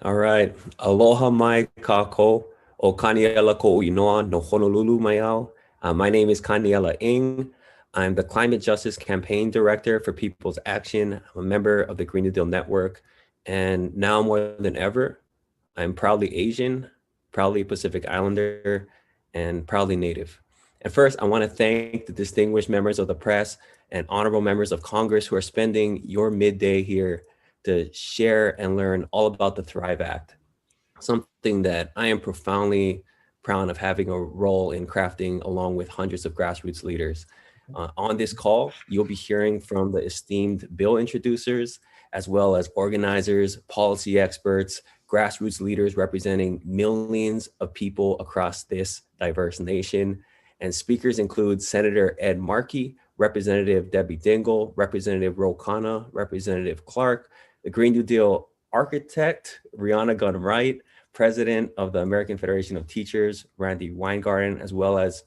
All right. Aloha mai kako o Kaniela ko inoa no Honolulu mai au. My name is Kaniela Ng. I'm the Climate Justice Campaign Director for People's Action. I'm a member of the Green New Deal Network. And now more than ever, I'm proudly Asian, proudly Pacific Islander, and proudly Native. And first, I want to thank the distinguished members of the press and honorable members of Congress who are spending your midday here to share and learn all about the Thrive Act, something that I am profoundly proud of having a role in crafting along with hundreds of grassroots leaders. On this call, you'll be hearing from the esteemed bill introducers, as well as organizers, policy experts, grassroots leaders representing millions of people across this diverse nation. And speakers include Senator Ed Markey, Representative Debbie Dingell, Representative Ro Khanna, Representative Clark, the Green New Deal architect, Rihanna Gunn Wright, President of the American Federation of Teachers, Randy Weingarten, as well as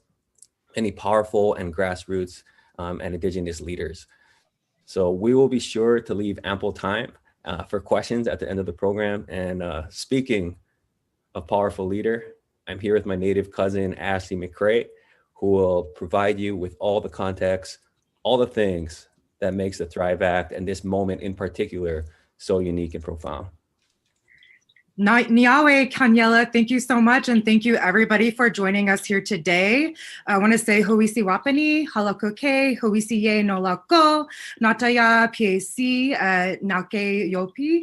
many powerful and grassroots and Indigenous leaders. So we will be sure to leave ample time for questions at the end of the program. And speaking of powerful leader, I'm here with my Native cousin, Ashley McCray, who will provide you with all the context, all the things that makes the Thrive Act and this moment in particular so unique and profound. Niawe Kaniela, thank you so much, and thank you everybody for joining us here today. I want to say Ho'isi Wapani, Halakoke, Ho'isi Ye no Lako, Nataya PAC, Nake Yopi,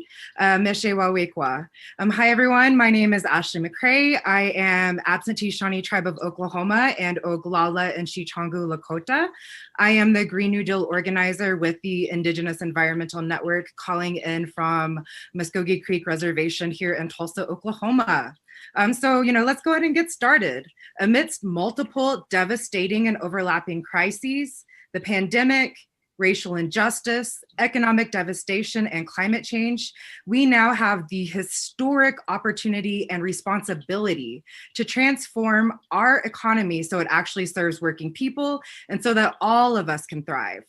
Meshe Wawekwa. Hi everyone, my name is Ashley McCray. I am absentee Shawnee Tribe of Oklahoma and Oglala and Chichangu Lakota. I am the Green New Deal organizer with the Indigenous Environmental Network, calling in from Muskogee Creek Reservation here in Tulsa, Oklahoma. So, let's go ahead and get started. Amidst multiple devastating and overlapping crises, the pandemic, racial injustice, economic devastation, and climate change, we now have the historic opportunity and responsibility to transform our economy so it actually serves working people and so that all of us can thrive.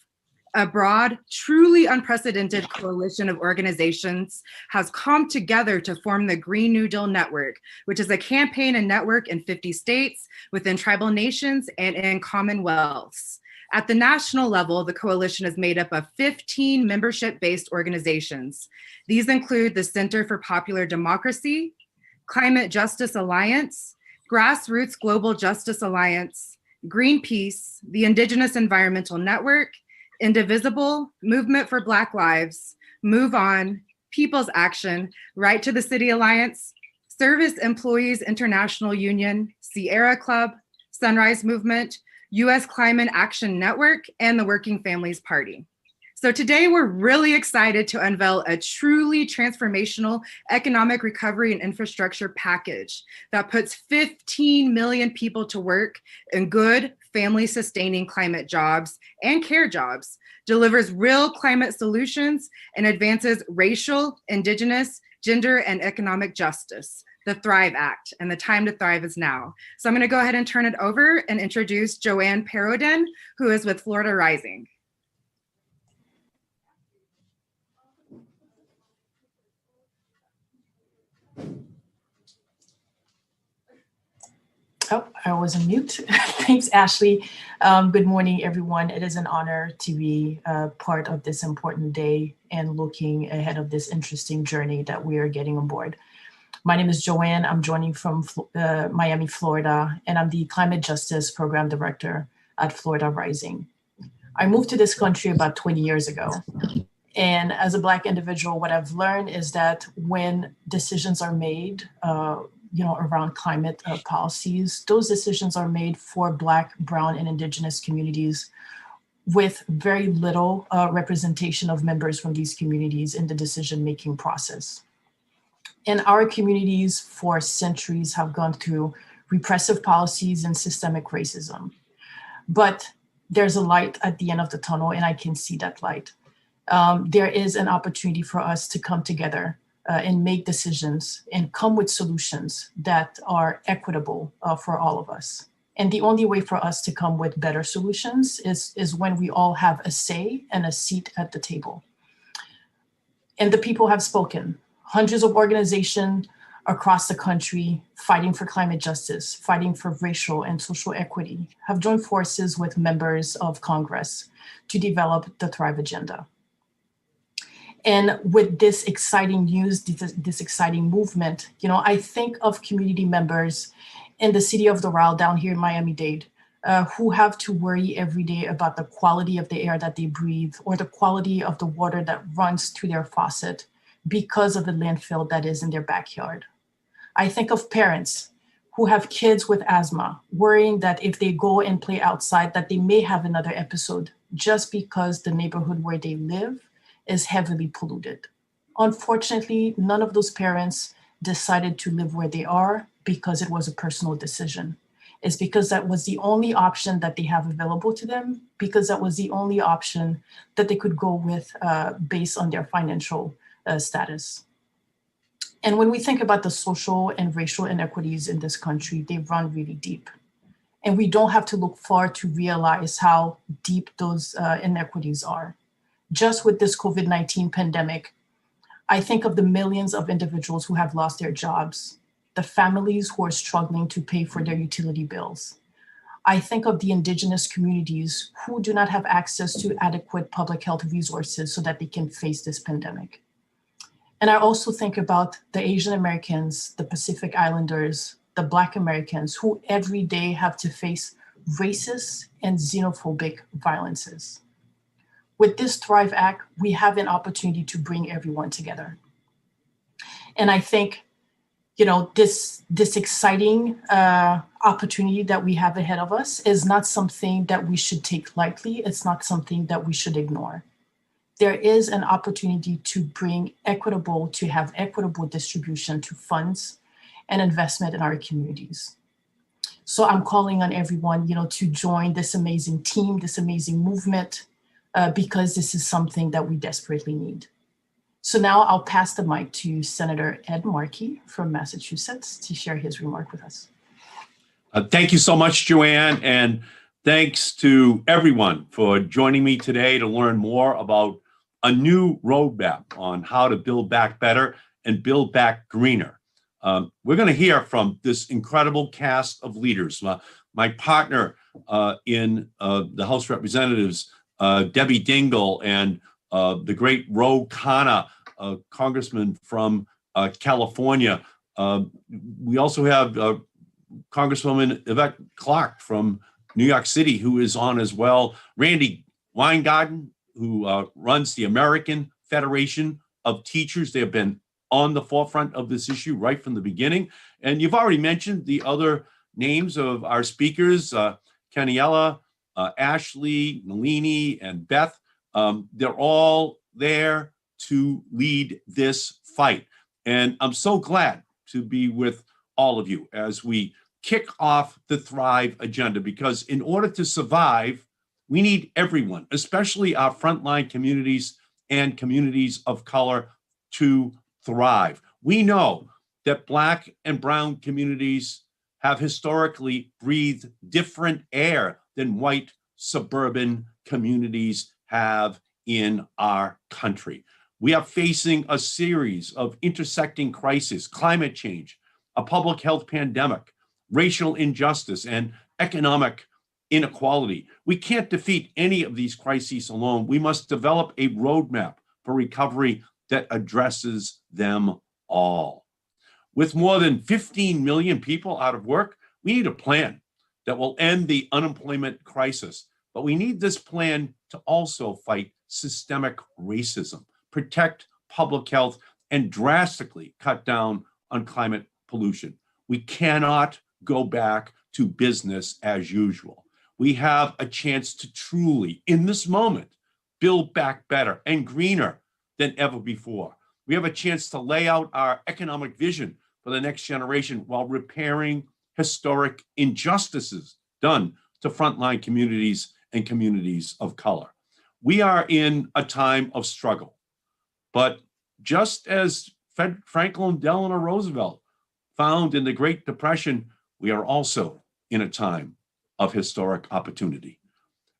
A broad, truly unprecedented coalition of organizations has come together to form the Green New Deal Network, which is a campaign and network in 50 states, within tribal nations, and in commonwealths. At the national level, the coalition is made up of 15 membership-based organizations. These include the Center for Popular Democracy, Climate Justice Alliance, Grassroots Global Justice Alliance, Greenpeace, the Indigenous Environmental Network, Indivisible, Movement for Black Lives, Move On, People's Action, Right to the City Alliance, Service Employees International Union, Sierra Club, Sunrise Movement, U.S. Climate Action Network, and the Working Families Party. So today we're really excited to unveil a truly transformational economic recovery and infrastructure package that puts 15 million people to work in good, family-sustaining climate jobs and care jobs, delivers real climate solutions, and advances racial, Indigenous, gender, and economic justice. The Thrive Act, and the time to thrive is now. So I'm gonna go ahead and turn it over and introduce Joanne Perrodin, who is with Florida Rising. Oh, I was on mute. Thanks, Ashley. Good morning, everyone. It is an honor to be part of this important day and looking ahead of this interesting journey that we are getting on board. My name is Joanne. I'm joining from Miami, Florida, and I'm the Climate Justice Program Director at Florida Rising. I moved to this country about 20 years ago. And as a Black individual, what I've learned is that when decisions are made, around climate policies, those decisions are made for Black, Brown, and Indigenous communities with very little representation of members from these communities in the decision-making process. And our communities for centuries have gone through repressive policies and systemic racism. But there's a light at the end of the tunnel, and I can see that light. There is an opportunity for us to come together and make decisions and come with solutions that are equitable for all of us. And the only way for us to come with better solutions is when we all have a say and a seat at the table. And the people have spoken. Hundreds of organizations across the country fighting for climate justice, fighting for racial and social equity, have joined forces with members of Congress to develop the Thrive Agenda. And with this exciting news, this exciting movement, I think of community members in the city of Doral down here in Miami-Dade who have to worry every day about the quality of the air that they breathe or the quality of the water that runs through their faucet because of the landfill that is in their backyard. I think of parents who have kids with asthma, worrying that if they go and play outside, that they may have another episode just because the neighborhood where they live is heavily polluted. Unfortunately, none of those parents decided to live where they are because it was a personal decision. It's because that was the only option that they have available to them, because that was the only option that they could go with based on their financial status. And when we think about the social and racial inequities in this country, they run really deep. And we don't have to look far to realize how deep those inequities are. Just with this COVID-19 pandemic, I think of the millions of individuals who have lost their jobs, the families who are struggling to pay for their utility bills. I think of the indigenous communities who do not have access to adequate public health resources so that they can face this pandemic. And I also think about the Asian Americans, the Pacific Islanders, the Black Americans who every day have to face racist and xenophobic violences. With this Thrive Act, we have an opportunity to bring everyone together. And I think, this exciting opportunity that we have ahead of us is not something that we should take lightly. It's not something that we should ignore. There is an opportunity to have equitable distribution to funds and investment in our communities. So I'm calling on everyone, to join this amazing team, this amazing movement, because this is something that we desperately need. So now I'll pass the mic to Senator Ed Markey from Massachusetts to share his remark with us. Thank you so much, Joanne, and thanks to everyone for joining me today to learn more about a new roadmap on how to build back better and build back greener. We're going to hear from this incredible cast of leaders. My partner in the House of Representatives, Debbie Dingell, and the great Ro Khanna, congressman from California. We also have Congresswoman Yvette Clarke from New York City, who is on as well. Randy Weingarten, who runs the American Federation of Teachers. They have been on the forefront of this issue right from the beginning. And you've already mentioned the other names of our speakers, Kaniela, Ashley, Nalini, and Beth. They're all there to lead this fight. And I'm so glad to be with all of you as we kick off the Thrive Agenda, because in order to survive, we need everyone, especially our frontline communities and communities of color, to thrive. We know that Black and brown communities have historically breathed different air than white suburban communities have in our country. We are facing a series of intersecting crises: climate change, a public health pandemic, racial injustice, and economic inequality. We can't defeat any of these crises alone. We must develop a roadmap for recovery that addresses them all. With more than 15 million people out of work, we need a plan that will end the unemployment crisis. But we need this plan to also fight systemic racism, protect public health, and drastically cut down on climate pollution. We cannot go back to business as usual. We have a chance to truly, in this moment, build back better and greener than ever before. We have a chance to lay out our economic vision for the next generation while repairing historic injustices done to frontline communities and communities of color. We are in a time of struggle, but just as Franklin Delano Roosevelt found in the Great Depression, we are also in a time of historic opportunity.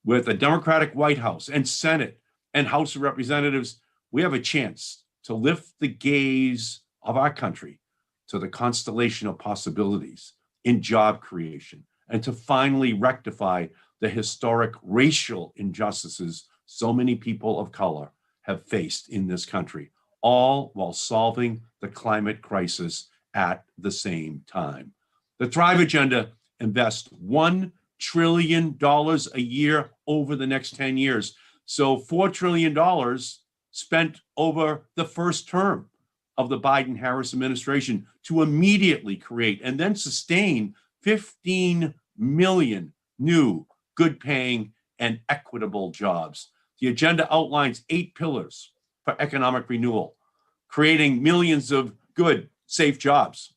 With a Democratic White House and Senate and House of Representatives, we have a chance to lift the gaze of our country to the constellation of possibilities in job creation, and to finally rectify the historic racial injustices so many people of color have faced in this country, all while solving the climate crisis at the same time. The Thrive Agenda invests $1 trillion a year over the next 10 years. So $4 trillion spent over the first term of the Biden-Harris administration to immediately create and then sustain 15 million new good-paying and equitable jobs. The agenda outlines 8 pillars for economic renewal, creating millions of good, safe jobs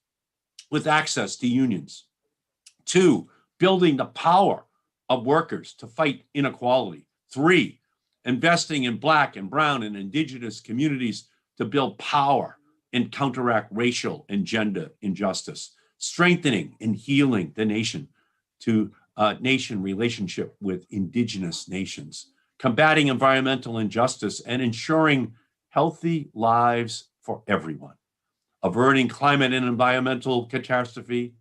with access to unions. 2, building the power of workers to fight inequality. 3, investing in Black and Brown and Indigenous communities to build power and counteract racial and gender injustice. Strengthening and healing the nation to nation relationship with Indigenous nations. Combating environmental injustice and ensuring healthy lives for everyone. Averting climate and environmental catastrophe.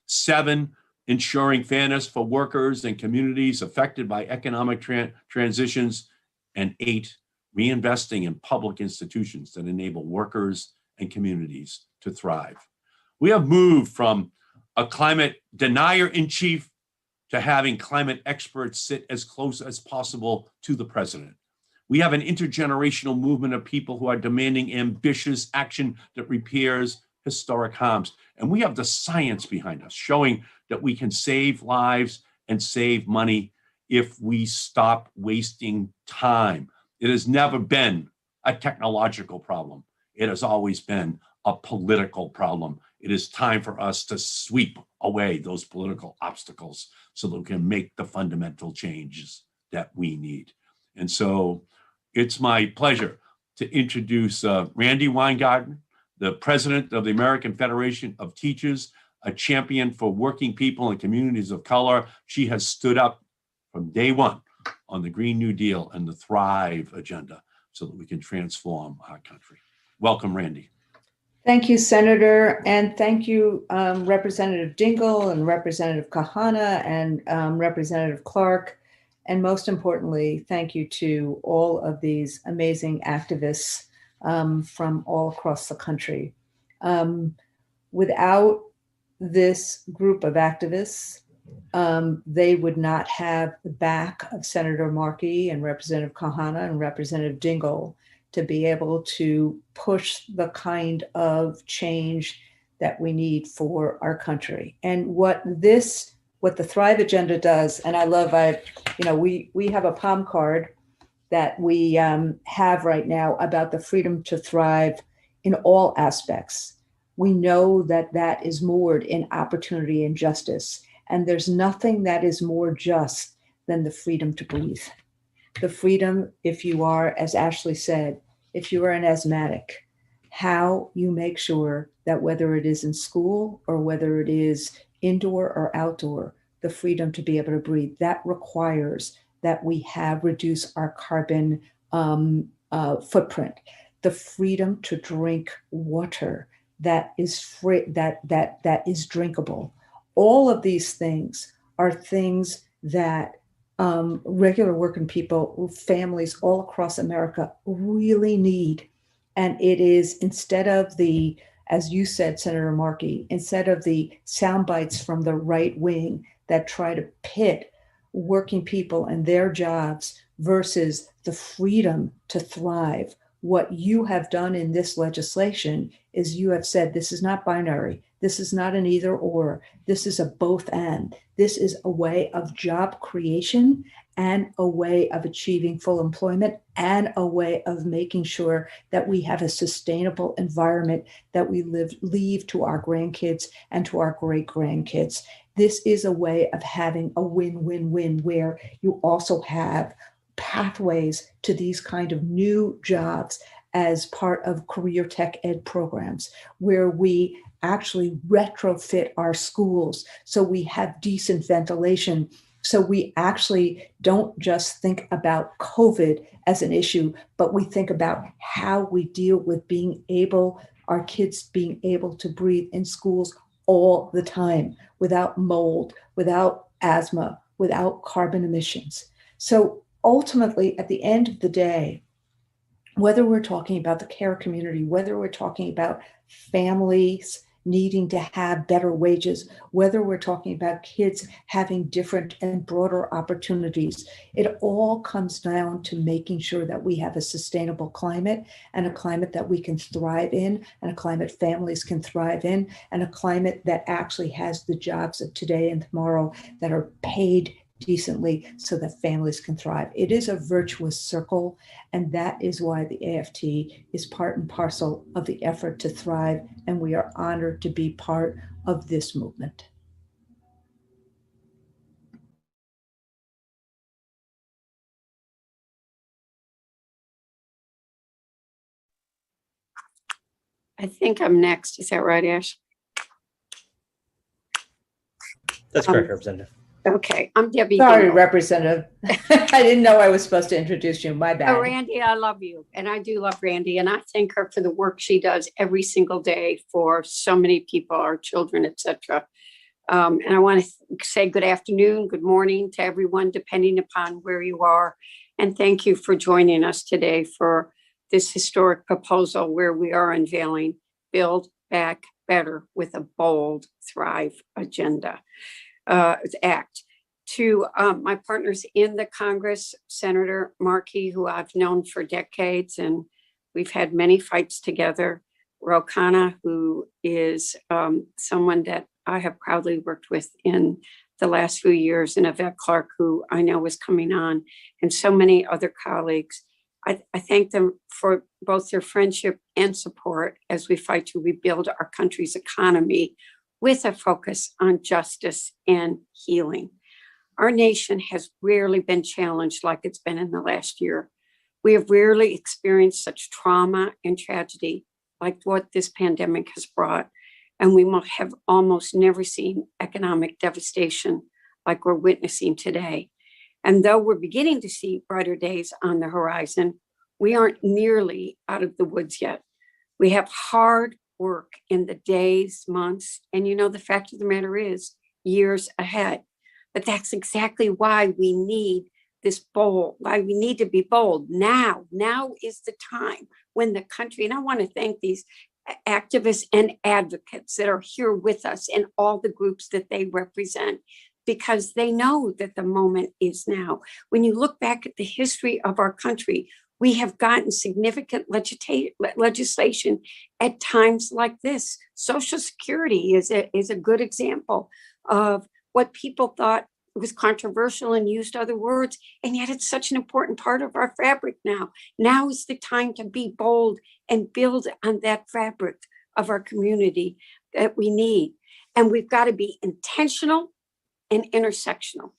7, ensuring fairness for workers and communities affected by economic transitions. And 8, reinvesting in public institutions that enable workers and communities to thrive. We have moved from a climate denier in chief to having climate experts sit as close as possible to the president. We have an intergenerational movement of people who are demanding ambitious action that repairs historic harms. And we have the science behind us showing that we can save lives and save money if we stop wasting time. It has never been a technological problem. It has always been a political problem. It is time for us to sweep away those political obstacles so that we can make the fundamental changes that we need. And so it's my pleasure to introduce Randi Weingarten, the president of the American Federation of Teachers, a champion for working people and communities of color. She has stood up from day one on the Green New Deal and the Thrive Agenda so that we can transform our country. Welcome, Randi. Thank you, Senator, and thank you, Representative Dingell and Representative Kahana and Representative Clark. And most importantly, thank you to all of these amazing activists from all across the country. Without this group of activists, they would not have the back of Senator Markey and Representative Kahana and Representative Dingell to be able to push the kind of change that we need for our country. And what the Thrive Agenda does, and I love, we have a palm card that we have right now about the freedom to thrive in all aspects. We know that that is moored in opportunity and justice. And there's nothing that is more just than the freedom to breathe. The freedom, if you are, as Ashley said, if you are an asthmatic, how you make sure that whether it is in school or whether it is indoor or outdoor, the freedom to be able to breathe, that requires that we have reduced our carbon footprint. The freedom to drink water that is free, that is drinkable. All of these things are things that regular working people, families all across America really need. And it is, instead of the, as you said, Senator Markey, instead of the sound bites from the right wing that try to pit working people and their jobs versus the freedom to thrive, what you have done in this legislation is you have said this is not binary. This is not an either or. This is a both and. This is a way of job creation and a way of achieving full employment and a way of making sure that we have a sustainable environment that we leave to our grandkids and to our great grandkids. This is a way of having a win-win-win where you also have pathways to these kind of new jobs as part of career tech ed programs, where we actually retrofit our schools so we have decent ventilation So we actually don't just think about COVID as an issue, but we think about how we deal with our kids being able to breathe in schools all the time without mold, without asthma, without carbon emissions. So ultimately, at the end of the day, whether we're talking about the care community, whether we're talking about families needing to have better wages, whether we're talking about kids having different and broader opportunities, it all comes down to making sure that we have a sustainable climate, and a climate that we can thrive in, and a climate families can thrive in, and a climate that actually has the jobs of today and tomorrow that are paid decently so that families can thrive. It is a virtuous circle, and that is why the AFT is part and parcel of the effort to thrive, and we are honored to be part of this movement. I think I'm next. Is that right, Ash? That's correct, Representative. Okay, I'm Debbie. Sorry, Dingle. Representative. I didn't know I was supposed to introduce you. My bad. Oh, Randy, I love you. And I do love Randy. And I thank her for the work she does every single day for so many people, our children, etc. And I want to say good afternoon, good morning to everyone, depending upon where you are. And thank you for joining us today for this historic proposal where we are unveiling Build Back Better with a bold Thrive agenda. Act. To my partners in the Congress, Senator Markey, who I've known for decades, and we've had many fights together. Rokana, who is someone that I have proudly worked with in the last few years, and Yvette Clark, who I know is coming on, and so many other colleagues. I thank them for both their friendship and support as we fight to rebuild our country's economy with a focus on justice and healing. Our nation has rarely been challenged like it's been in the last year. We have rarely experienced such trauma and tragedy like what this pandemic has brought, and we have almost never seen economic devastation like we're witnessing today. And though we're beginning to see brighter days on the horizon, we aren't nearly out of the woods yet. We have hard work in the days, months, and the fact of the matter is years ahead. But that's exactly why we need why we need to be bold now. Now is the time when the country, and I want to thank these activists and advocates that are here with us and all the groups that they represent, because they know that the moment is now. When you look back at the history of our country, we have gotten significant legislation at times like this. Social Security is a good example of what people thought was controversial and used other words, and yet it's such an important part of our fabric now. Now is the time to be bold and build on that fabric of our community that we need. And we've got to be intentional and intersectional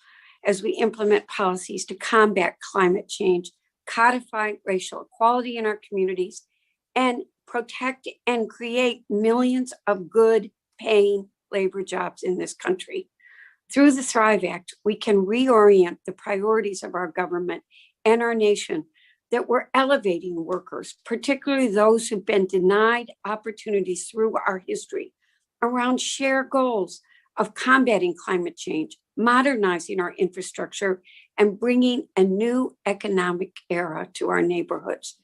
as we implement policies to combat climate change, codify racial equality in our communities, and protect and create millions of good paying labor jobs in this country. Through the Thrive Act, we can reorient the priorities of our government and our nation, that we're elevating workers, particularly those who've been denied opportunities through our history, around shared goals of combating climate change, modernizing our infrastructure, and bringing a new economic era to our neighborhoods.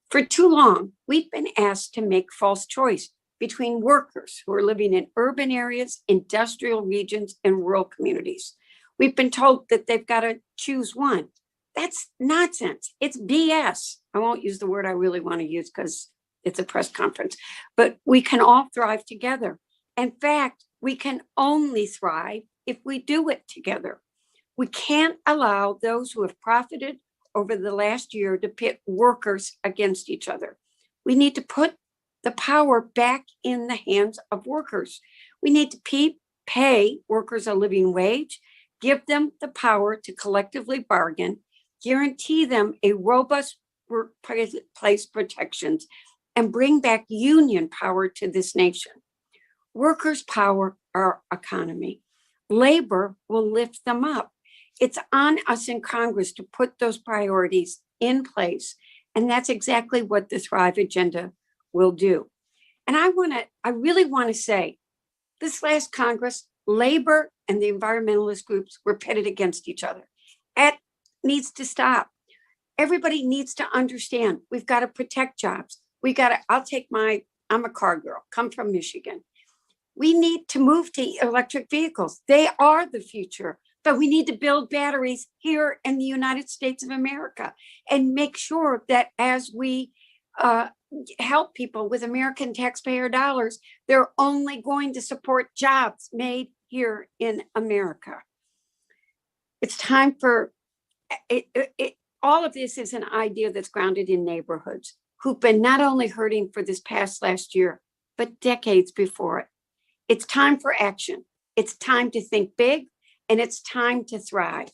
For too long, we've been asked to make false choice between workers who are living in urban areas, industrial regions, and rural communities. We've been told that they've got to choose one. That's nonsense. It's BS. I won't use the word I really want to use because it's a press conference, but we can all thrive together. In fact, we can only thrive if we do it together. We can't allow those who have profited over the last year to pit workers against each other. We need to put the power back in the hands of workers. We need to pay workers a living wage, give them the power to collectively bargain, guarantee them a robust workplace protections, and bring back union power to this nation. Workers power our economy. Labor will lift them up. It's on us in Congress to put those priorities in place. And that's exactly what the Thrive Agenda will do. And I really want to say, this last Congress, labor and the environmentalist groups were pitted against each other. It needs to stop. Everybody needs to understand we've got to protect jobs. I'm a car girl, come from Michigan. We need to move to electric vehicles. They are the future, but we need to build batteries here in the United States of America and make sure that as we help people with American taxpayer dollars, they're only going to support jobs made here in America. It's time for all of this is an idea that's grounded in neighborhoods who've been not only hurting for this past last year, but decades before it. It's time for action. It's time to think big, and it's time to thrive.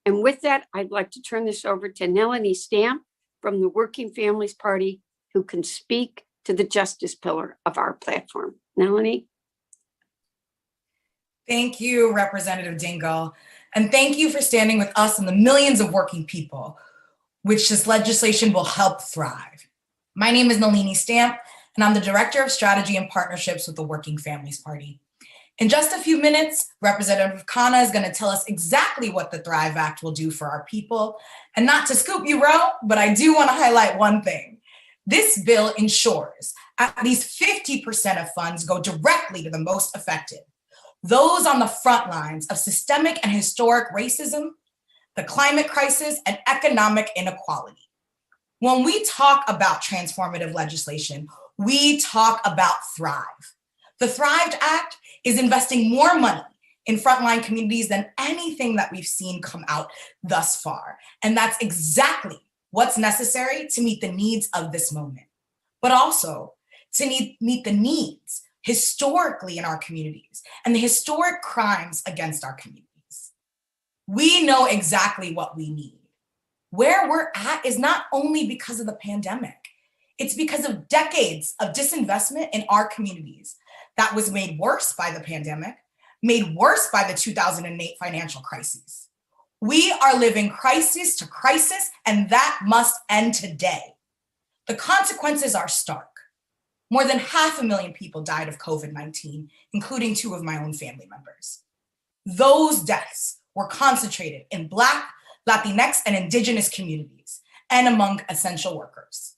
And with that, I'd like to turn this over to Melanie Stamp from the Working Families Party, who can speak to the justice pillar of our platform. Melanie? Thank you, Representative Dingell. And thank you for standing with us and the millions of working people, which this legislation will help thrive. My name is Nalini Stamp, and I'm the Director of Strategy and Partnerships with the Working Families Party. In just a few minutes, Representative Khanna is going to tell us exactly what the Thrive Act will do for our people. And not to scoop you, Ro, but I do want to highlight one thing. This bill ensures at least 50% of funds go directly to the most affected, those on the front lines of systemic and historic racism, the climate crisis, and economic inequality. When we talk about transformative legislation, we talk about Thrive. The Thrive Act is investing more money in frontline communities than anything that we've seen come out thus far. And that's exactly what's necessary to meet the needs of this moment, but also to meet the needs historically in our communities and the historic crimes against our communities. We know exactly what we need. Where we're at is not only because of the pandemic, it's because of decades of disinvestment in our communities that was made worse by the pandemic, made worse by the 2008 financial crisis. We are living crisis to crisis, and that must end today. The consequences are stark. More than 500,000 people died of COVID-19, including 2 of my own family members. Those deaths were concentrated in Black, Latinx, and Indigenous communities, and among essential workers.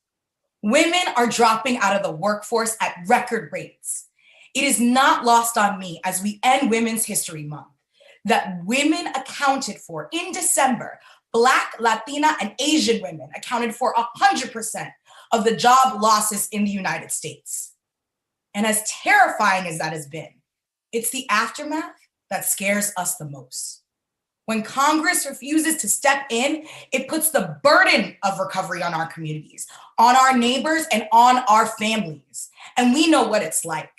Women are dropping out of the workforce at record rates. It is not lost on me as we end Women's History Month that women accounted for, in December, Black, Latina, and Asian women accounted for 100% of the job losses in the United States. And as terrifying as that has been, it's the aftermath that scares us the most. When Congress refuses to step in, it puts the burden of recovery on our communities, on our neighbors, and on our families. And we know what it's like.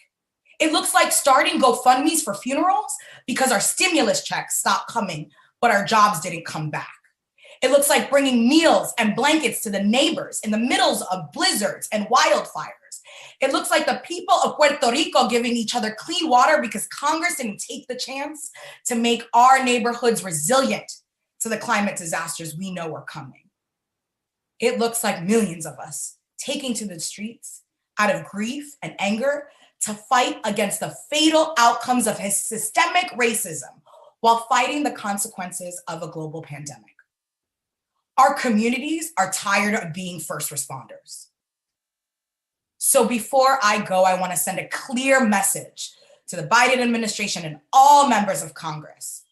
It looks like starting GoFundMes for funerals because our stimulus checks stopped coming, but our jobs didn't come back. It looks like bringing meals and blankets to the neighbors in the middle of blizzards and wildfires. It looks like the people of Puerto Rico giving each other clean water because Congress didn't take the chance to make our neighborhoods resilient to the climate disasters we know are coming. It looks like millions of us taking to the streets out of grief and anger to fight against the fatal outcomes of his systemic racism while fighting the consequences of a global pandemic. Our communities are tired of being first responders. So before I go, I want to send a clear message to the Biden administration and all members of Congress.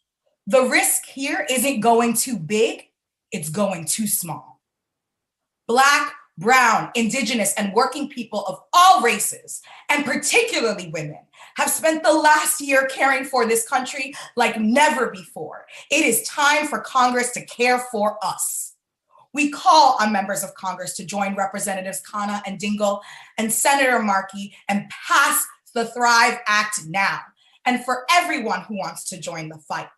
The risk here isn't going too big, it's going too small. Black, Brown, Indigenous, and working people of all races, and particularly women, have spent the last year caring for this country like never before. It is time for Congress to care for us. We call on members of Congress to join Representatives Khanna and Dingell and Senator Markey and pass the Thrive Act now. And for everyone who wants to join the fight,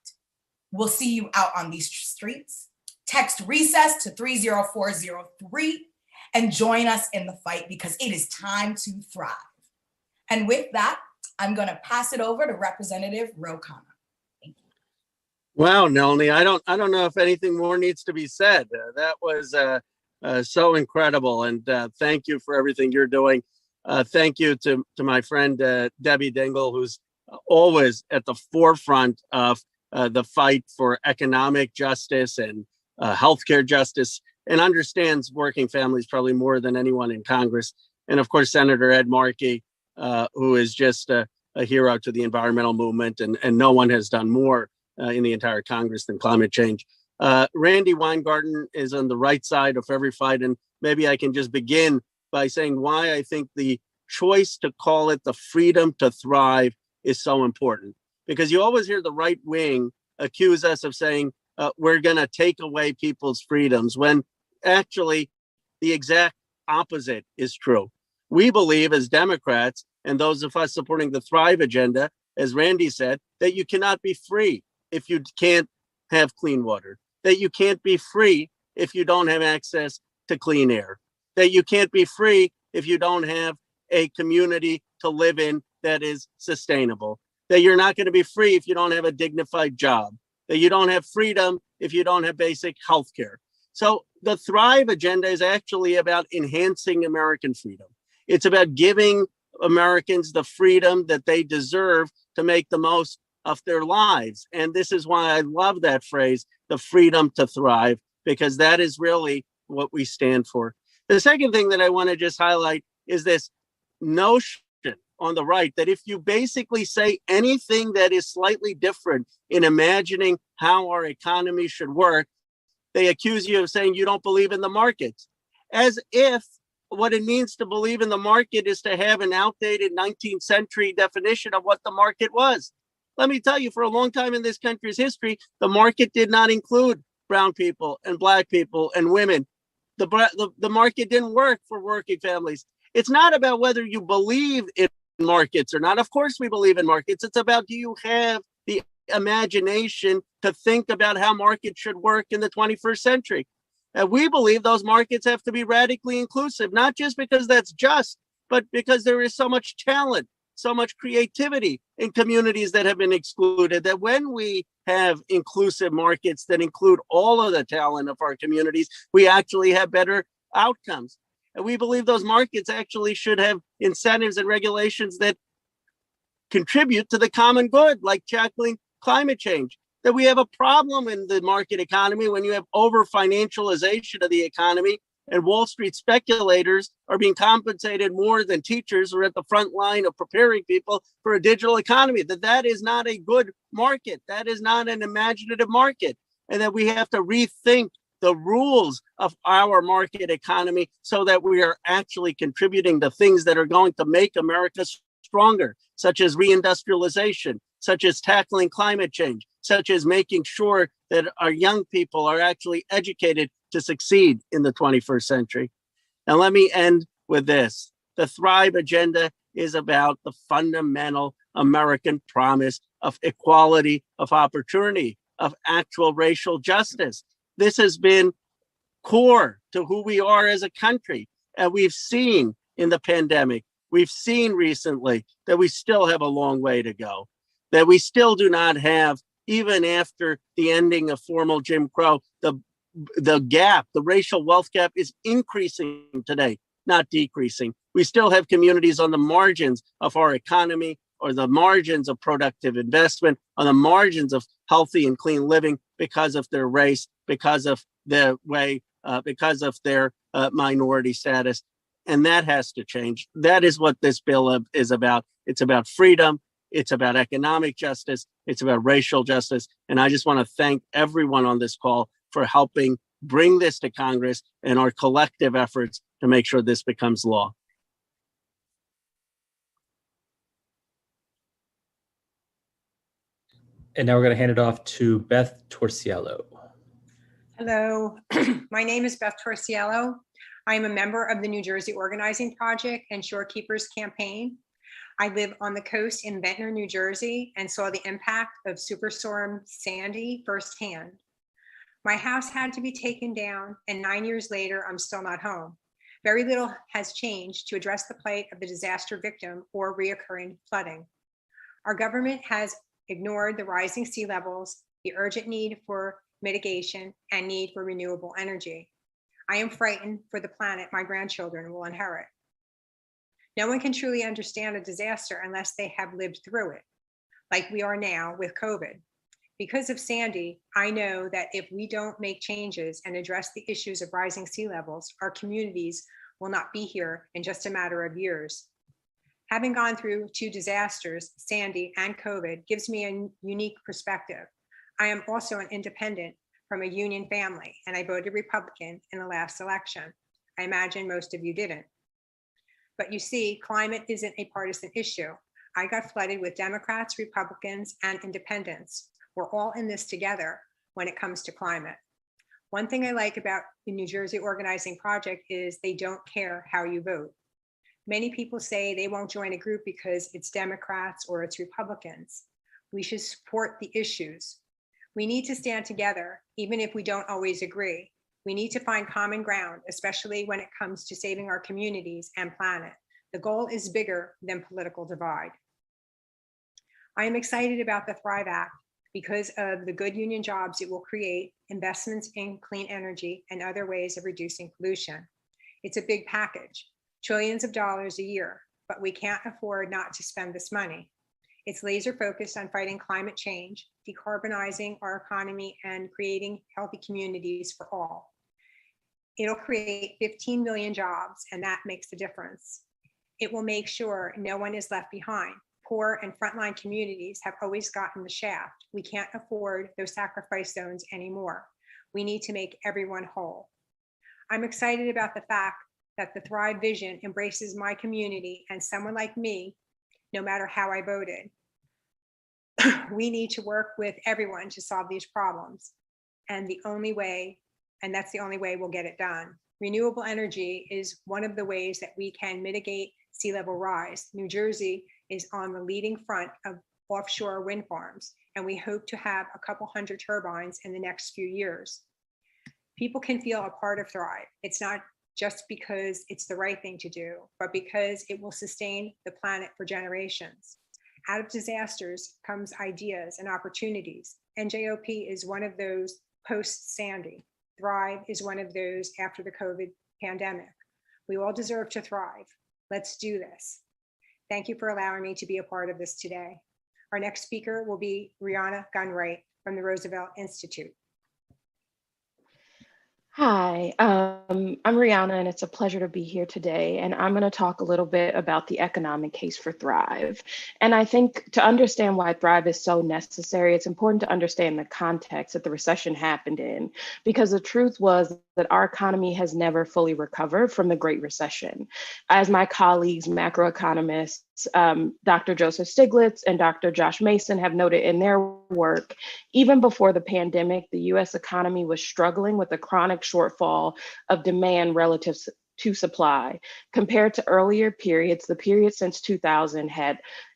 we'll see you out on these streets. Text recess to 30403 and join us in the fight because it is time to thrive. And with that, I'm going to pass it over to Representative Ro Khanna. Thank you. Wow, Melanie, I don't know if anything more needs to be said. That was so incredible, and thank you for everything you're doing. Thank you to my friend Debbie Dingle, who's always at the forefront of the fight for economic justice and healthcare justice, and understands working families probably more than anyone in Congress. And of course, Senator Ed Markey, who is just a hero to the environmental movement, and no one has done more in the entire Congress than climate change. Randy Weingarten is on the right side of every fight. And maybe I can just begin by saying why I think the choice to call it the freedom to thrive is so important. Because you always hear the right wing accuse us of saying we're going to take away people's freedoms, when actually the exact opposite is true. We believe as Democrats, and those of us supporting the Thrive agenda, as Randy said, that you cannot be free if you can't have clean water, that you can't be free if you don't have access to clean air, that you can't be free if you don't have a community to live in that is sustainable, that you're not going to be free if you don't have a dignified job, that you don't have freedom if you don't have basic health care. So the Thrive agenda is actually about enhancing American freedom. It's about giving Americans the freedom that they deserve to make the most of their lives. And this is why I love that phrase, the freedom to thrive, because that is really what we stand for. The second thing that I want to just highlight is this notion on the right that if you basically say anything that is slightly different in imagining how our economy should work, they accuse you of saying you don't believe in the markets, as if what it means to believe in the market is to have an outdated 19th century definition of what the market was. Let me tell you, for a long time in this country's history, the market did not include brown people and black people and women. The market didn't work for working families. It's not about whether you believe in markets or not. Of course we believe in markets. It's about, do you have the imagination to think about how markets should work in the 21st century? And we believe those markets have to be radically inclusive, not just because that's just, but because there is so much talent, so much creativity in communities that have been excluded, that when we have inclusive markets that include all of the talent of our communities, we actually have better outcomes. And we believe those markets actually should have incentives and regulations that contribute to the common good, like tackling climate change. That we have a problem in the market economy when you have over financialization of the economy, and Wall Street speculators are being compensated more than teachers who are at the front line of preparing people for a digital economy. That is not a good market. That is not an imaginative market. And that we have to rethink the rules of our market economy so that we are actually contributing to things that are going to make America stronger, such as reindustrialization, such as tackling climate change, such as making sure that our young people are actually educated to succeed in the 21st century. Now, let me end with this. The Thrive agenda is about the fundamental American promise of equality, of opportunity, of actual racial justice. This has been core to who we are as a country. And we've seen in the pandemic, we've seen recently that we still have a long way to go, that we still do not have, even after the ending of formal Jim Crow, the gap, the racial wealth gap is increasing today, not decreasing. We still have communities on the margins of our economy, or the margins of productive investment, on the margins of healthy and clean living because of their race, because of their way, because of their minority status. And that has to change. That is what this bill is about. It's about freedom. It's about economic justice. It's about racial justice. And I just want to thank everyone on this call for helping bring this to Congress and our collective efforts to make sure this becomes law. And now we're going to hand it off to Beth Torciello. Hello, my name is Beth Torciello. I am a member of the New Jersey Organizing Project and Shorekeepers Campaign. I live on the coast in Ventnor, New Jersey, and saw the impact of Superstorm Sandy firsthand. My house had to be taken down, and 9 years later, I'm still not home. Very little has changed to address the plight of the disaster victim or reoccurring flooding. Our government has ignored the rising sea levels, the urgent need for mitigation, and need for renewable energy. I am frightened for the planet my grandchildren will inherit. No one can truly understand a disaster unless they have lived through it, like we are now with COVID. Because of Sandy, I know that if we don't make changes and address the issues of rising sea levels, our communities will not be here in just a matter of years. Having gone through 2 disasters, Sandy and COVID, gives me a unique perspective. I am also an independent from a union family, and I voted Republican in the last election. I imagine most of you didn't. But you see, climate isn't a partisan issue. I got flooded with Democrats, Republicans, and independents. We're all in this together when it comes to climate. One thing I like about the New Jersey Organizing Project is they don't care how you vote. Many people say they won't join a group because it's Democrats or it's Republicans. We should support the issues. We need to stand together, even if we don't always agree. We need to find common ground, especially when it comes to saving our communities and planet. The goal is bigger than political divide. I am excited about the Thrive Act because of the good union jobs it will create, investments in clean energy, and other ways of reducing pollution. It's a big package, trillions of dollars a year, but we can't afford not to spend this money. It's laser focused on fighting climate change, decarbonizing our economy, and creating healthy communities for all. It'll create 15 million jobs, and that makes the difference. It will make sure no one is left behind. Poor and frontline communities have always gotten the shaft. We can't afford those sacrifice zones anymore. We need to make everyone whole. I'm excited about the fact that the Thrive Vision embraces my community and someone like me, no matter how I voted. We need to work with everyone to solve these problems. And that's the only way we'll get it done. Renewable energy is one of the ways that we can mitigate sea level rise. New Jersey is on the leading front of offshore wind farms, and we hope to have a couple hundred turbines in the next few years. People can feel a part of Thrive. It's not just because it's the right thing to do, but because it will sustain the planet for generations. Out of disasters comes ideas and opportunities. NJOP is one of those post-Sandy. Thrive is one of those after the COVID pandemic. We all deserve to thrive. Let's do this. Thank you for allowing me to be a part of this today. Our next speaker will be Rihanna Gunwright from the Roosevelt Institute. Hi, I'm Rihanna, and it's a pleasure to be here today. And I'm going to talk a little bit about the economic case for Thrive. And I think to understand why Thrive is so necessary, it's important to understand the context that the recession happened in, because the truth was that our economy has never fully recovered from the Great Recession. As my colleagues, macroeconomists, Dr. Joseph Stiglitz and Dr. Josh Mason have noted in their work, even before the pandemic, the US economy was struggling with a chronic shortfall of demand relative to supply. Compared to earlier periods, the period since 2000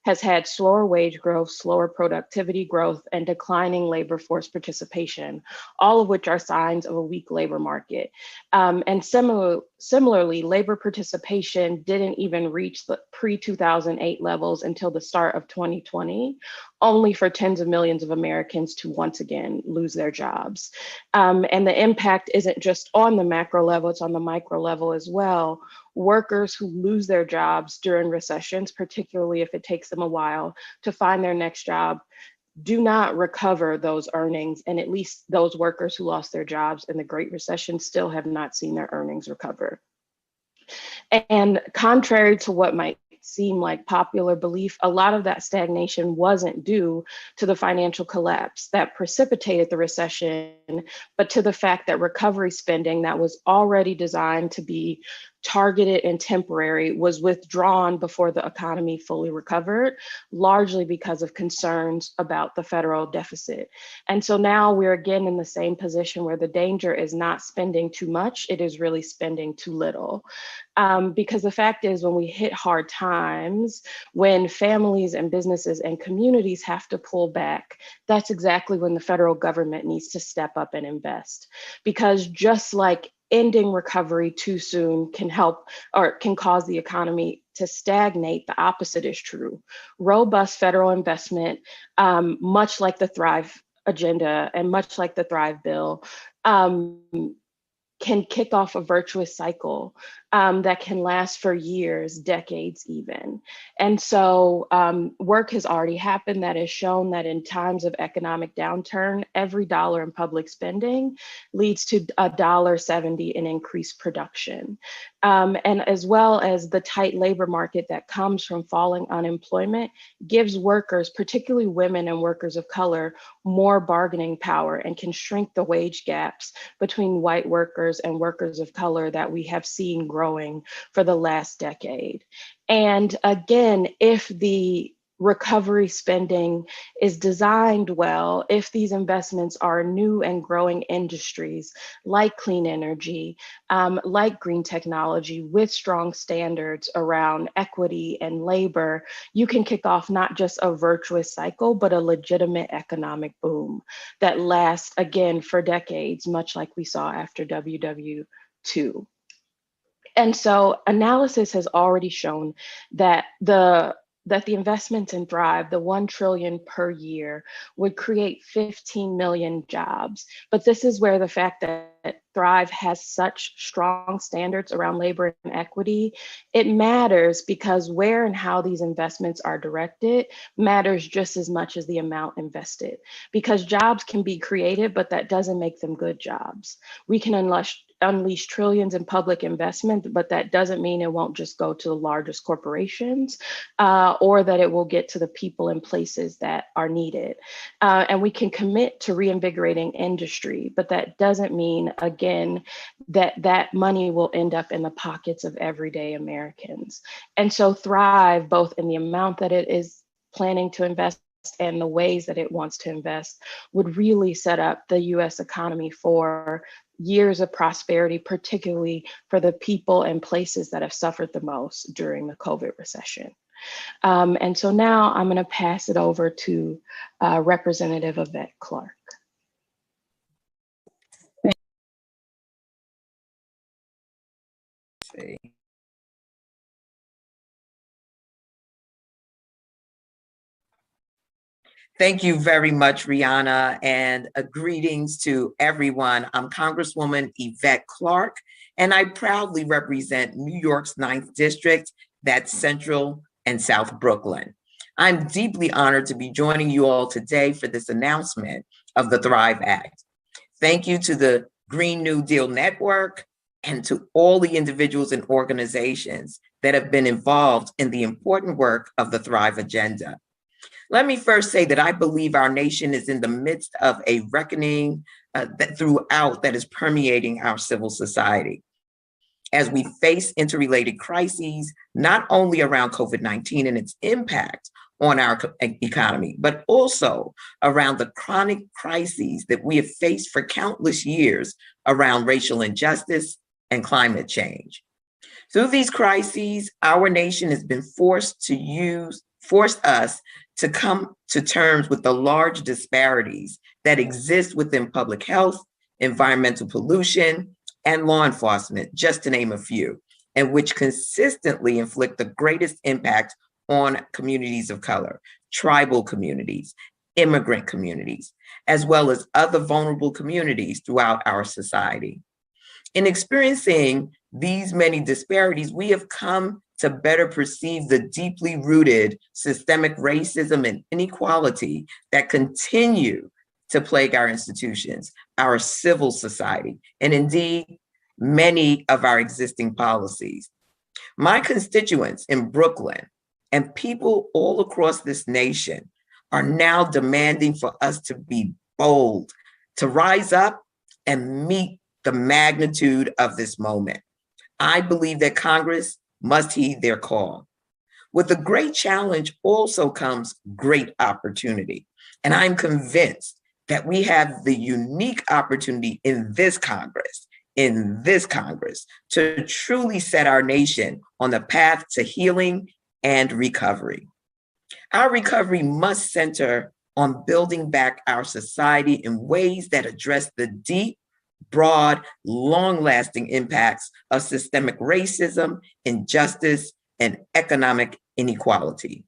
has had slower wage growth, slower productivity growth, and declining labor force participation, all of which are signs of a weak labor market. And similarly, labor participation didn't even reach the pre-2008 levels until the start of 2020, only for tens of millions of Americans to once again lose their jobs. And the impact isn't just on the macro level, it's on the micro level as well. Workers who lose their jobs during recessions, particularly if it takes them a while to find their next job, do not recover those earnings. And at least those workers who lost their jobs in the Great Recession still have not seen their earnings recover. And contrary to what might seem like popular belief, a lot of that stagnation wasn't due to the financial collapse that precipitated the recession, but to the fact that recovery spending that was already designed to be targeted and temporary was withdrawn before the economy fully recovered, largely because of concerns about the federal deficit. And so now we're again in the same position where the danger is not spending too much, it is really spending too little. Because the fact is, when we hit hard times, when families and businesses and communities have to pull back, that's exactly when the federal government needs to step up and invest. Because just like ending recovery too soon can help or can cause the economy to stagnate, the opposite is true. Robust federal investment, much like the Thrive agenda, and much like the Thrive Bill, can kick off a virtuous cycle that can last for years, decades even. And so work has already happened that has shown that in times of economic downturn, every dollar in public spending leads to $1.70 in increased production. And as well as the tight labor market that comes from falling unemployment gives workers, particularly women and workers of color, more bargaining power and can shrink the wage gaps between white workers and workers of color that we have seen growing for the last decade. And again, if the recovery spending is designed well, if these investments are new and growing industries like clean energy, like green technology with strong standards around equity and labor, you can kick off not just a virtuous cycle, but a legitimate economic boom that lasts again for decades, much like we saw after WW2. And so analysis has already shown that the investments in Thrive, the 1 trillion per year, would create 15 million jobs. But this is where the fact that Thrive has such strong standards around labor and equity, it matters because where and how these investments are directed matters just as much as the amount invested. Because jobs can be created, but that doesn't make them good jobs. We can unleash trillions in public investment, but that doesn't mean it won't just go to the largest corporations or that it will get to the people and places that are needed. And we can commit to reinvigorating industry, but that doesn't mean, again, that money will end up in the pockets of everyday Americans. And so Thrive, both in the amount that it is planning to invest and the ways that it wants to invest, would really set up the US economy for years of prosperity, particularly for the people and places that have suffered the most during the COVID recession. And so now I'm going to pass it over to Representative Yvette Clarke. Thank you very much, Rihanna, and greetings to everyone. I'm Congresswoman Yvette Clarke, and I proudly represent New York's 9th District, that's Central and South Brooklyn. I'm deeply honored to be joining you all today for this announcement of the Thrive Act. Thank you to the Green New Deal Network and to all the individuals and organizations that have been involved in the important work of the Thrive Agenda. Let me first say that I believe our nation is in the midst of a reckoning that is permeating our civil society. As we face interrelated crises, not only around COVID-19 and its impact on our economy, but also around the chronic crises that we have faced for countless years around racial injustice and climate change. Through these crises, our nation has been forced us to come to terms with the large disparities that exist within public health, environmental pollution, and law enforcement, just to name a few, and which consistently inflict the greatest impact on communities of color, tribal communities, immigrant communities, as well as other vulnerable communities throughout our society. In experiencing these many disparities, we have come to better perceive the deeply rooted systemic racism and inequality that continue to plague our institutions, our civil society, and indeed, many of our existing policies. My constituents in Brooklyn and people all across this nation are now demanding for us to be bold, to rise up and meet the magnitude of this moment. I believe that Congress must heed their call. With the great challenge also comes great opportunity. And I'm convinced that we have the unique opportunity in this Congress, to truly set our nation on the path to healing and recovery. Our recovery must center on building back our society in ways that address the deep, broad, long-lasting impacts of systemic racism, injustice, and economic inequality.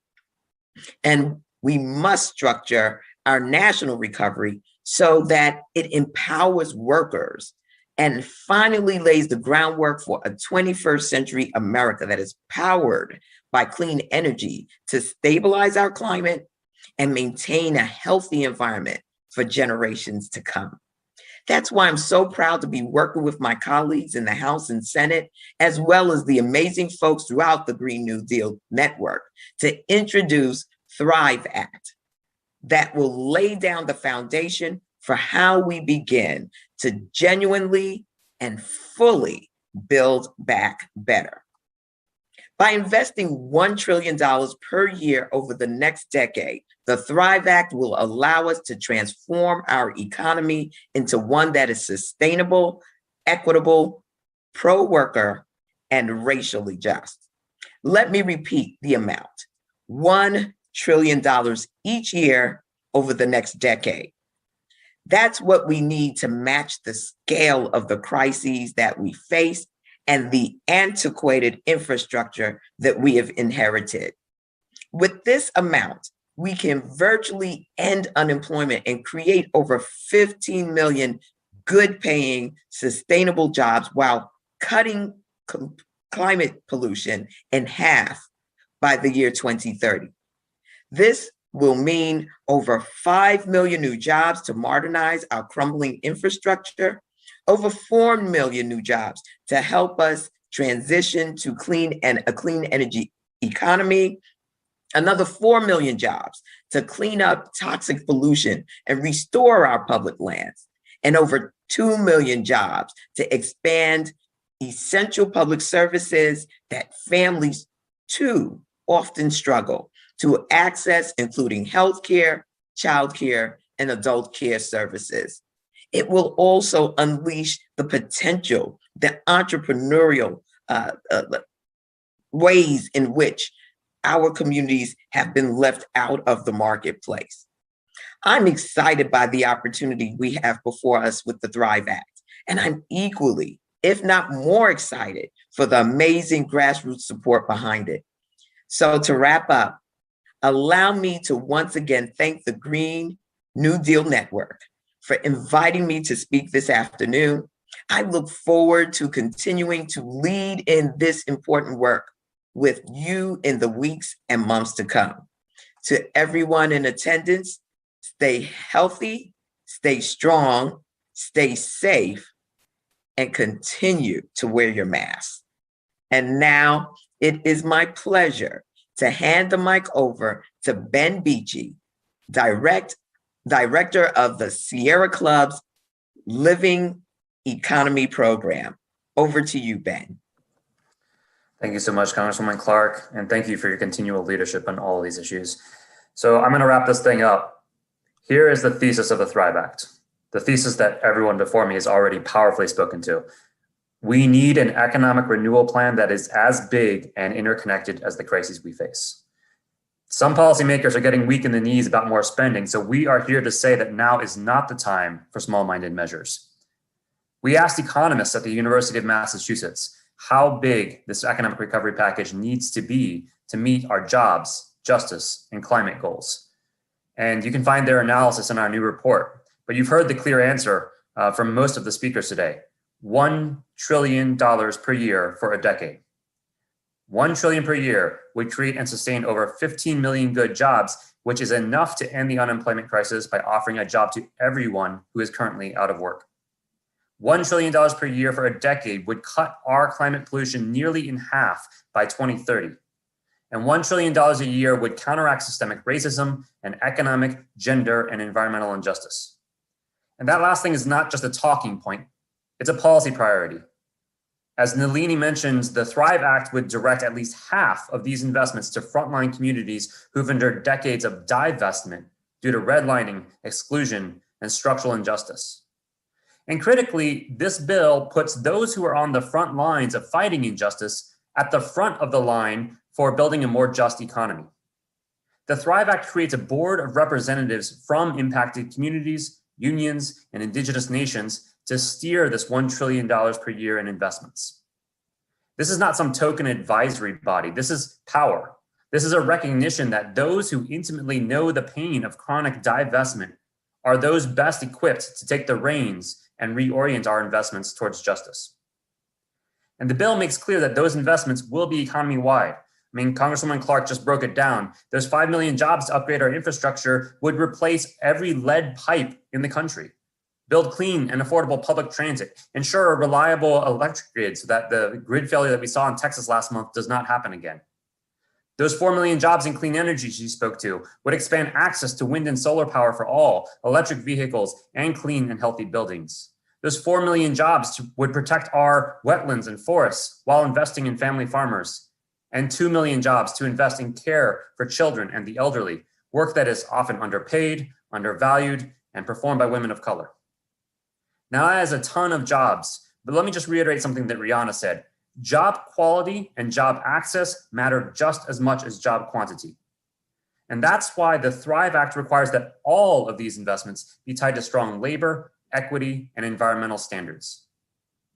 And we must structure our national recovery so that it empowers workers and finally lays the groundwork for a 21st century America that is powered by clean energy to stabilize our climate and maintain a healthy environment for generations to come. That's why I'm so proud to be working with my colleagues in the House and Senate, as well as the amazing folks throughout the Green New Deal network, to introduce Thrive Act that will lay down the foundation for how we begin to genuinely and fully build back better. By investing $1 trillion per year over the next decade, the Thrive Act will allow us to transform our economy into one that is sustainable, equitable, pro-worker, and racially just. Let me repeat the amount: $1 trillion each year over the next decade. That's what we need to match the scale of the crises that we face and the antiquated infrastructure that we have inherited. With this amount, we can virtually end unemployment and create over 15 million good-paying, sustainable jobs while cutting climate pollution in half by the year 2030. This will mean over 5 million new jobs to modernize our crumbling infrastructure, over 4 million new jobs to help us transition to a clean energy economy, another 4 million jobs to clean up toxic pollution and restore our public lands, and over 2 million jobs to expand essential public services that families too often struggle to access, including healthcare, childcare, and adult care services. It will also unleash the potential, the entrepreneurial ways in which our communities have been left out of the marketplace. I'm excited by the opportunity we have before us with the Thrive Act, and I'm equally, if not more excited, for the amazing grassroots support behind it. So to wrap up, allow me to once again thank the Green New Deal Network for inviting me to speak this afternoon. I look forward to continuing to lead in this important work with you in the weeks and months to come. To everyone in attendance, stay healthy, stay strong, stay safe, and continue to wear your mask. And now it is my pleasure to hand the mic over to Ben Beachy, Director of the Sierra Club's Living Economy Program. Over to you, Ben. Thank you so much, Congresswoman Clark, and thank you for your continual leadership on all of these issues. So I'm going to wrap this thing up. Here is the thesis of the Thrive Act, the thesis that everyone before me has already powerfully spoken to. We need an economic renewal plan that is as big and interconnected as the crises we face. Some policymakers are getting weak in the knees about more spending, so we are here to say that now is not the time for small-minded measures. We asked economists at the University of Massachusetts how big this economic recovery package needs to be to meet our jobs, justice, and climate goals. And you can find their analysis in our new report, but you've heard the clear answer from most of the speakers today. $1 trillion per year for a decade. $1 trillion per year would create and sustain over 15 million good jobs, which is enough to end the unemployment crisis by offering a job to everyone who is currently out of work. $1 trillion per year for a decade would cut our climate pollution nearly in half by 2030. And $1 trillion a year would counteract systemic racism and economic, gender, and environmental injustice. And that last thing is not just a talking point, it's a policy priority. As Nalini mentions, the Thrive Act would direct at least half of these investments to frontline communities who've endured decades of divestment due to redlining, exclusion, and structural injustice. And critically, this bill puts those who are on the front lines of fighting injustice at the front of the line for building a more just economy. The Thrive Act creates a board of representatives from impacted communities, unions, and indigenous nations to steer this $1 trillion per year in investments. This is not some token advisory body. This is power. This is a recognition that those who intimately know the pain of chronic divestment are those best equipped to take the reins and reorient our investments towards justice. And the bill makes clear that those investments will be economy-wide. I mean, Congresswoman Clark just broke it down. Those 5 million jobs to upgrade our infrastructure would replace every lead pipe in the country, build clean and affordable public transit, ensure a reliable electric grid so that the grid failure that we saw in Texas last month does not happen again. Those 4 million jobs in clean energy she spoke to would expand access to wind and solar power for all, electric vehicles, and clean and healthy buildings. Those 4 million jobs would protect our wetlands and forests while investing in family farmers, and 2 million jobs to invest in care for children and the elderly, work that is often underpaid, undervalued, and performed by women of color. Now, that is a ton of jobs, but let me just reiterate something that Rihanna said. Job quality and job access matter just as much as job quantity. And that's why the Thrive Act requires that all of these investments be tied to strong labor, equity, and environmental standards.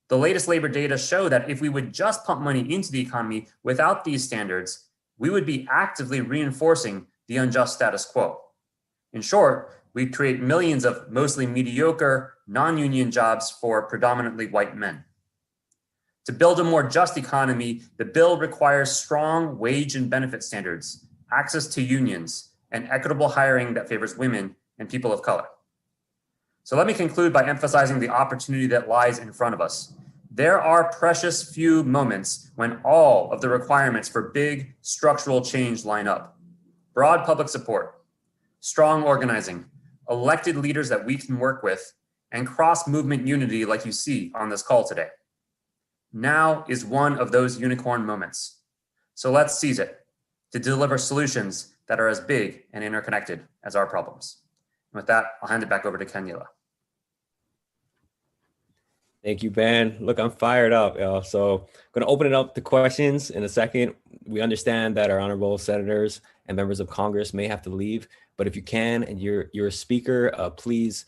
The latest labor data show that if we would just pump money into the economy without these standards, we would be actively reinforcing the unjust status quo. In short, we'd create millions of mostly mediocre, non-union jobs for predominantly white men. To build a more just economy, the bill requires strong wage and benefit standards, access to unions, and equitable hiring that favors women and people of color. So let me conclude by emphasizing the opportunity that lies in front of us. There are precious few moments when all of the requirements for big structural change line up. Broad public support, strong organizing, elected leaders that we can work with, and cross-movement unity like you see on this call today. Now is one of those unicorn moments. So let's seize it to deliver solutions that are as big and interconnected as our problems. And with that, I'll hand it back over to Kaniela. Thank you, Ben. Look, I'm fired up, y'all. So I'm going to open it up to questions in a second. We understand that our honorable senators and members of Congress may have to leave, but if you can and you're a speaker, please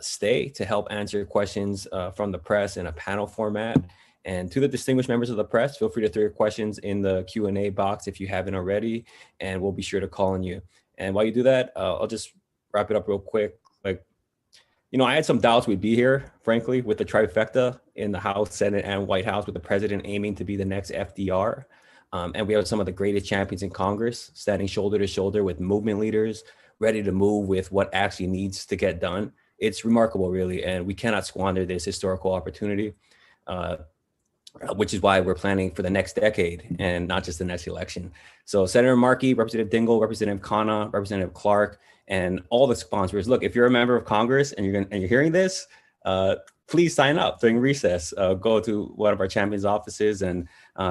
stay to help answer questions from the press in a panel format. And to the distinguished members of the press, feel free to throw your questions in the Q&A box if you haven't already, and we'll be sure to call on you. And while you do that, I'll just wrap it up real quick. I had some doubts we'd be here, frankly, with the trifecta in the House, Senate, and White House, with the president aiming to be the next FDR. And we have some of the greatest champions in Congress standing shoulder to shoulder with movement leaders, ready to move with what actually needs to get done. It's remarkable, really, and we cannot squander this historical opportunity, which is why we're planning for the next decade and not just the next election. So Senator Markey, Representative Dingell, Representative Khanna, Representative Clark, and all the sponsors. Look, if you're a member of Congress and you're hearing this, please sign up during recess. Go to one of our champions' offices and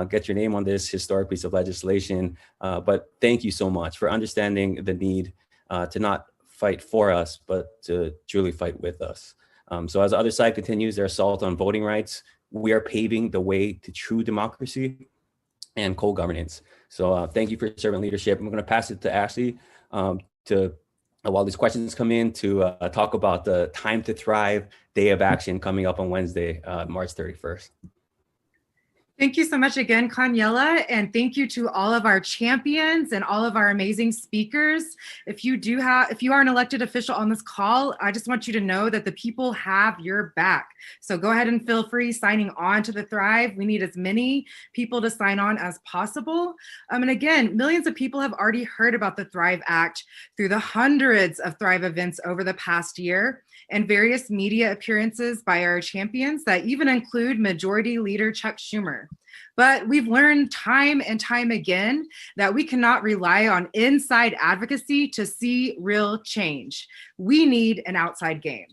get your name on this historic piece of legislation. But thank you so much for understanding the need to not fight for us, but to truly fight with us. So as the other side continues their assault on voting rights, we are paving the way to true democracy and co-governance. So thank you for your servant leadership. I'm going to pass it to Ashley while these questions come in to talk about the Time to Thrive Day of Action coming up on Wednesday, March 31st. Thank you so much again, Kaniela, and thank you to all of our champions and all of our amazing speakers. If you are an elected official on this call, I just want you to know that the people have your back. So go ahead and feel free signing on to the Thrive. We need as many people to sign on as possible. And again, millions of people have already heard about the Thrive Act through the hundreds of Thrive events over the past year and various media appearances by our champions that even include Majority Leader Chuck Schumer. But we've learned time and time again that we cannot rely on inside advocacy to see real change. We need an outside game.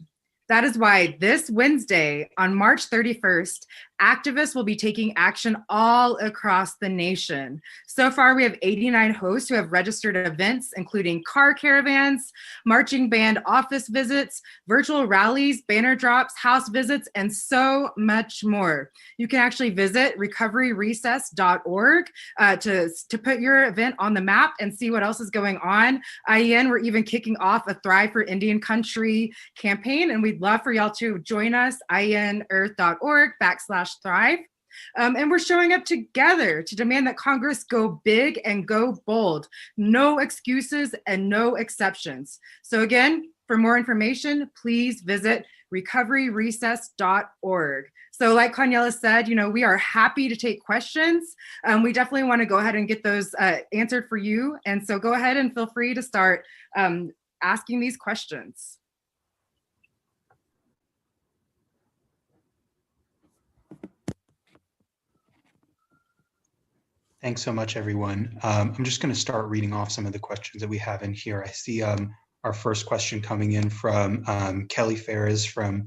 That is why this Wednesday, on March 31st, activists will be taking action all across the nation. So far, we have 89 hosts who have registered events, including car caravans, marching band office visits, virtual rallies, banner drops, house visits, and so much more. You can actually visit recoveryrecess.org to put your event on the map and see what else is going on. IEN, we're even kicking off a Thrive for Indian Country campaign, and we'd love for y'all to join us, ienearth.org/thrive. And we're showing up together to demand that Congress go big and go bold. No excuses and no exceptions. So again, for more information, please visit recoveryrecess.org. So like Kanyela said, we are happy to take questions. We definitely want to go ahead and get those answered for you. And so go ahead and feel free to start asking these questions. Thanks so much, everyone. I'm just going to start reading off some of the questions that we have in here. I see our first question coming in from Kelly Ferris from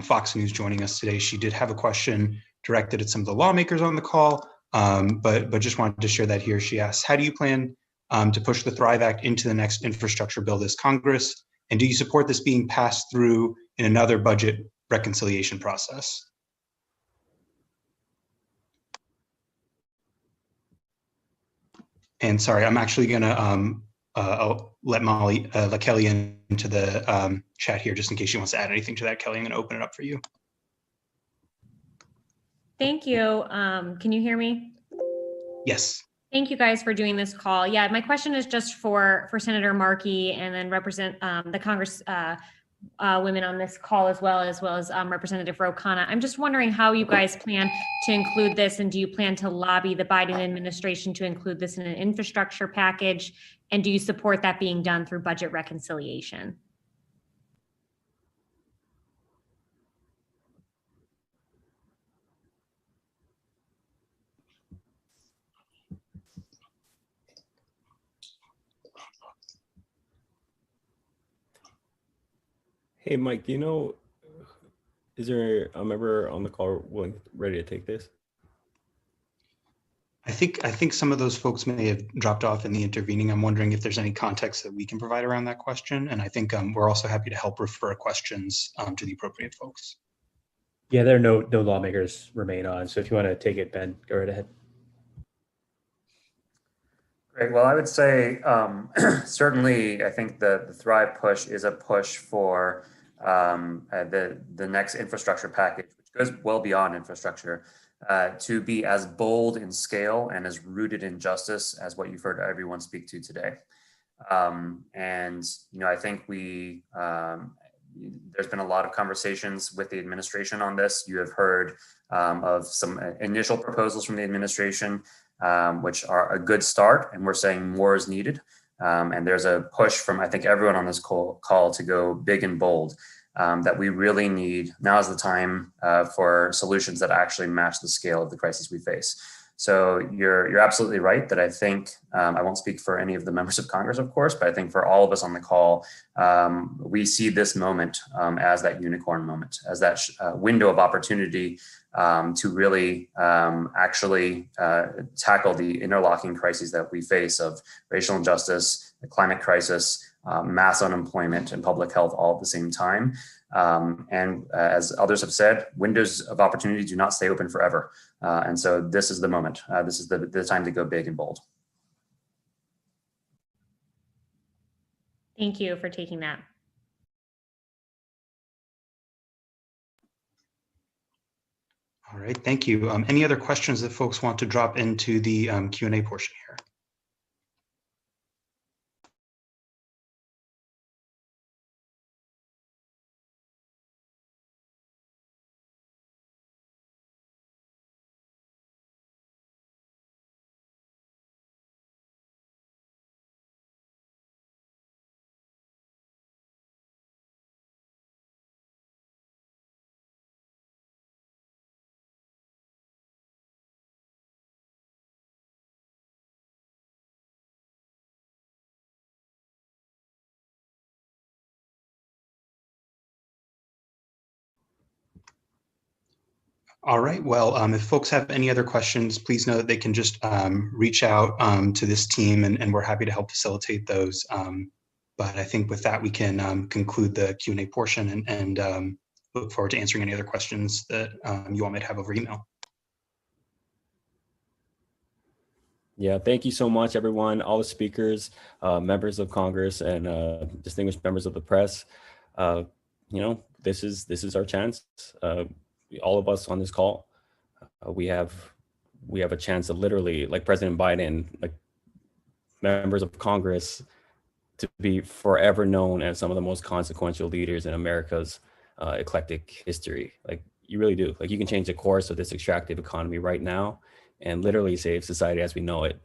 Fox News joining us today. She did have a question directed at some of the lawmakers on the call, but just wanted to share that here. She asks, how do you plan to push the Thrive Act into the next infrastructure bill this Congress? And do you support this being passed through in another budget reconciliation process? And sorry, I'm actually going to I'll let let Kelly into the chat here, just in case she wants to add anything to that. Kelly, I'm going to open it up for you. Thank you. Can you hear me? Yes. Thank you guys for doing this call. Yeah, my question is just for Senator Markey and then represent the Congress women on this call as well as Representative Ro Khanna. I'm just wondering how you guys plan to include this, and do you plan to lobby the Biden administration to include this in an infrastructure package? And do you support that being done through budget reconciliation? Hey, Mike, is there a member on the call ready to take this? I think some of those folks may have dropped off in the intervening. I'm wondering if there's any context that we can provide around that question. And I think we're also happy to help refer questions to the appropriate folks. Yeah, there are no lawmakers remain on. So if you want to take it, Ben, go right ahead. Great. Well, I would say certainly I think the Thrive push is a push for the next infrastructure package, which goes well beyond infrastructure, to be as bold in scale and as rooted in justice as what you've heard everyone speak to today. And I think there's been a lot of conversations with the administration on this. You have heard of some initial proposals from the administration, which are a good start, and we're saying more is needed. And there's a push from, I think, everyone on this call to go big and bold, that we really need. Now is the time for solutions that actually match the scale of the crisis we face. So you're absolutely right that I think, I won't speak for any of the members of Congress, of course, but I think for all of us on the call, we see this moment as that unicorn moment, as that window of opportunity to really actually tackle the interlocking crises that we face of racial injustice, the climate crisis, mass unemployment, and public health all at the same time. And as others have said, windows of opportunity do not stay open forever. And so this is the moment. This is the time to go big and bold. Thank you for taking that. All right, thank you. Any other questions that folks want to drop into the Q&A portion here? All right, well, if folks have any other questions, please know that they can just reach out to this team, and we're happy to help facilitate those. But I think with that, we can conclude the Q&A portion and look forward to answering any other questions that you all might have over email. Yeah, thank you so much, everyone, all the speakers, members of Congress, and distinguished members of the press. This is our chance. All of us on this call, we have a chance to literally, like President Biden, like members of Congress, to be forever known as some of the most consequential leaders in America's eclectic history. Like, you really do. Like, you can change the course of this extractive economy right now and literally save society as we know it.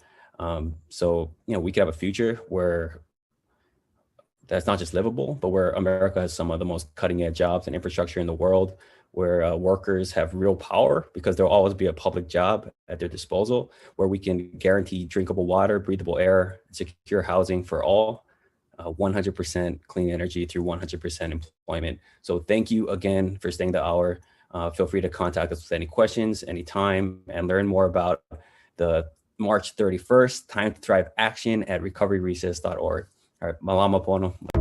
So, we could have a future where that's not just livable, but where America has some of the most cutting edge jobs and infrastructure in the world, where workers have real power because there'll always be a public job at their disposal, where we can guarantee drinkable water, breathable air, secure housing for all, 100% clean energy through 100% employment. So thank you again for staying the hour. Feel free to contact us with any questions, anytime, and learn more about the March 31st Time to Thrive action at recoveryrecess.org. All right, malama pono.